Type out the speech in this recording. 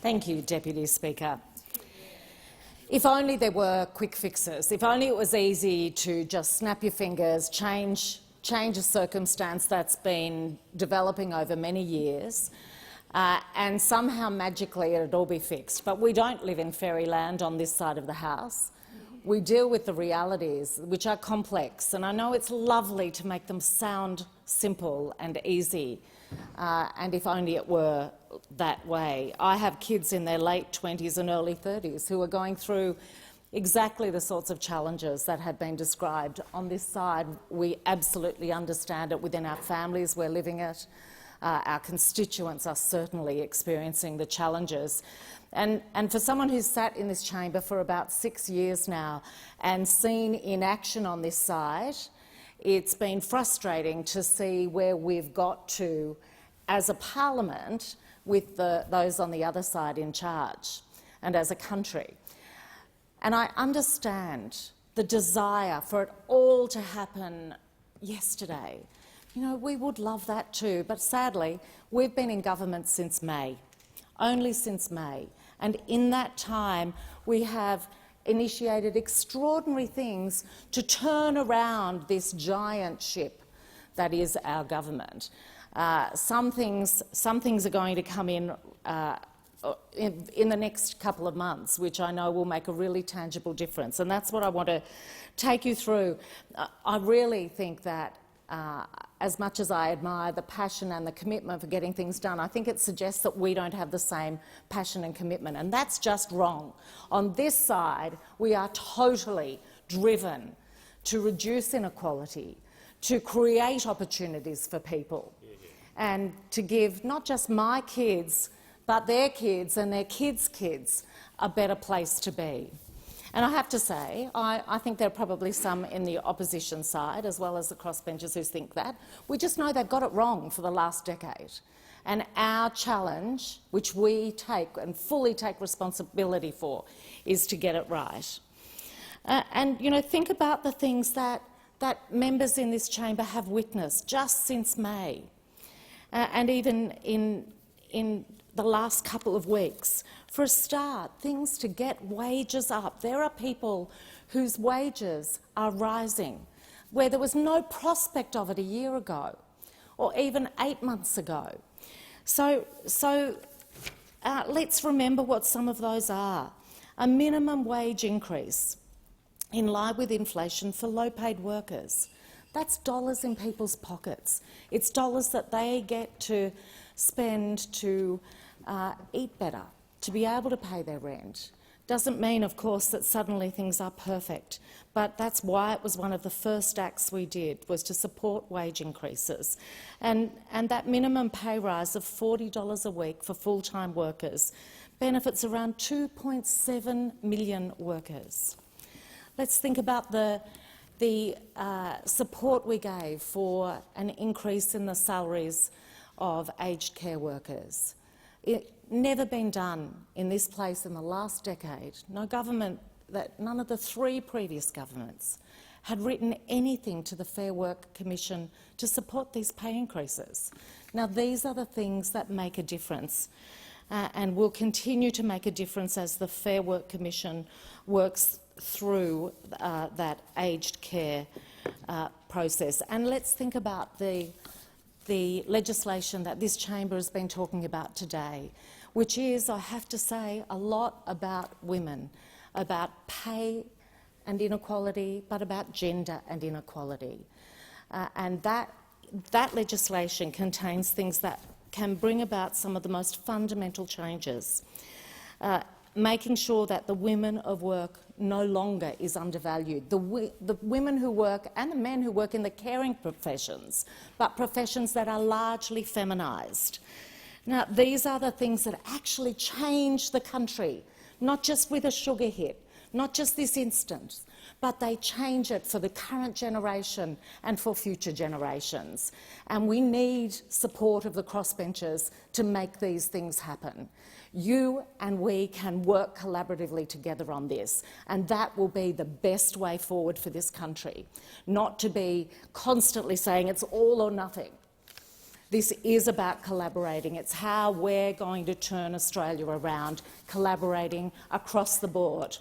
Thank you, Deputy Speaker. If only there were quick fixes, if only it was easy to just snap your fingers, change a circumstance that's been developing over many years, and somehow magically it'd all be fixed. But we don't live in fairyland on this side of the House. We deal with the realities, which are complex, and I know it's lovely to make them sound simple and easy, and if only it were that way. I have kids in their late 20s and early 30s who are going through exactly the sorts of challenges that have been described. On this side, we absolutely understand it. Within our families, we're living it. Our constituents are certainly experiencing the challenges. And for someone who's sat in this chamber for about 6 years now and seen in action on this side, it's been frustrating to see where we've got to as a parliament with those on the other side in charge and as a country. And I understand the desire for it all to happen yesterday. You know, we would love that too, but sadly, we've been in government since May, only since May. And in that time, we have initiated extraordinary things to turn around this giant ship that is our government. Some things are going to come in the next couple of months, which I know will make a really tangible difference, and that's what I want to take you through. I really think that as much as I admire the passion and the commitment for getting things done, I think it suggests that we don't have the same passion and commitment, and that's just wrong. On this side, we are totally driven to reduce inequality, to create opportunities for people, and to give not just my kids, but their kids and their kids' kids a better place to be. And I have to say, I think there are probably some in the opposition side, as well as the crossbenchers, who think that. We just know they've got it wrong for the last decade. And our challenge, which we take and fully take responsibility for, is to get it right. And, you know, think about the things that members in this chamber have witnessed just since May. And even in the last couple of weeks. For a start, things to get wages up. There are people whose wages are rising, where there was no prospect of it a year ago, or even 8 months ago. So let's remember what some of those are. A minimum wage increase in line with inflation for low-paid workers. That's dollars in people's pockets. It's dollars that they get to spend to eat better, to be able to pay their rent. Doesn't mean, of course, that suddenly things are perfect, but that's why it was one of the first acts we did, was to support wage increases. And that minimum pay rise of $40 a week for full-time workers benefits around 2.7 million workers. Let's think about the support we gave for an increase in the salaries of aged care workers. It never been done in this place in the last decade. None of the 3 previous governments had written anything to the Fair Work Commission to support these pay increases. Now, these are the things that make a difference and will continue to make a difference as the Fair Work Commission works through that aged care process. And let's think about the legislation that this chamber has been talking about today, which is, I have to say, a lot about women, about pay and inequality, but about gender and inequality. And that legislation contains things that can bring about some of the most fundamental changes, making sure that the women of work no longer is undervalued. The women who work and the men who work in the caring professions, but professions that are largely feminised. Now, these are the things that actually change the country, not just with a sugar hit, not just this instant, but they change it for the current generation and for future generations. And we need support of the crossbenchers to make these things happen. You and we can work collaboratively together on this, and that will be the best way forward for this country, not to be constantly saying it's all or nothing. This is about collaborating. It's how we're going to turn Australia around, collaborating across the board.